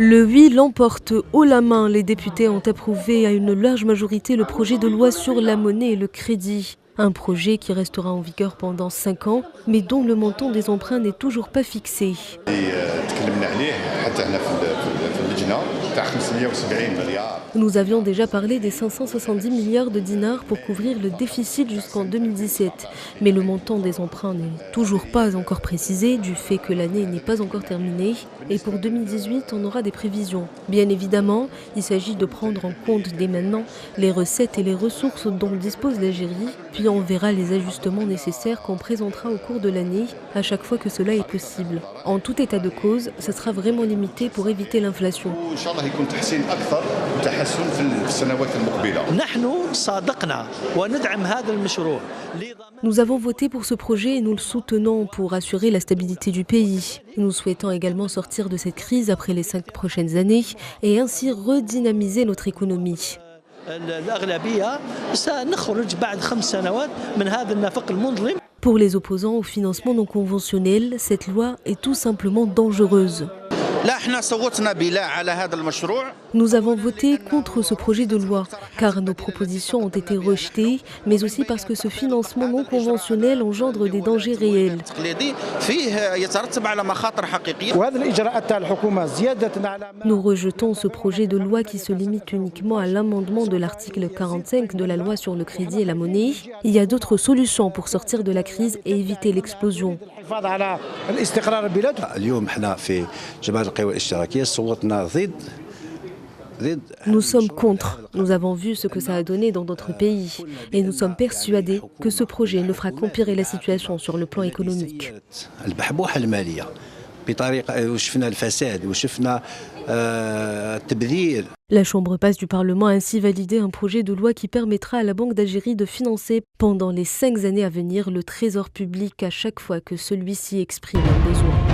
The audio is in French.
Le oui l'emporte haut la main. Les députés ont approuvé à une large majorité le projet de loi sur la monnaie et le crédit. Un projet qui restera en vigueur pendant 5 ans, mais dont le montant des emprunts n'est toujours pas fixé. Nous avions déjà parlé des 570 milliards de dinars pour couvrir le déficit jusqu'en 2017. Mais le montant des emprunts n'est toujours pas encore précisé du fait que l'année n'est pas encore terminée. Et pour 2018, on aura des prévisions. Bien évidemment, il s'agit de prendre en compte dès maintenant les recettes et les ressources dont dispose l'Algérie. Puis on verra les ajustements nécessaires qu'on présentera au cours de l'année à chaque fois que cela est possible. En tout état de cause, ce sera vraiment limité pour éviter l'inflation. Nous avons voté pour ce projet et nous le soutenons pour assurer la stabilité du pays. Nous souhaitons également sortir de cette crise après les 5 prochaines années et ainsi redynamiser notre économie. Pour les opposants au financement non conventionnel, cette loi est tout simplement dangereuse. Nous avons voté contre ce projet de loi, car nos propositions ont été rejetées, mais aussi parce que ce financement non conventionnel engendre des dangers réels. Nous rejetons ce projet de loi qui se limite uniquement à l'amendement de l'article 45 de la loi sur le crédit et la monnaie. Il y a d'autres solutions pour sortir de la crise et éviter l'explosion. Nous sommes contre. Nous avons vu ce que ça a donné dans d'autres pays. Et nous sommes persuadés que ce projet ne fera qu'empirer la situation sur le plan économique. La Chambre basse du Parlement a ainsi validé un projet de loi qui permettra à la Banque d'Algérie de financer pendant les 5 années à venir le trésor public à chaque fois que celui-ci exprime un besoin.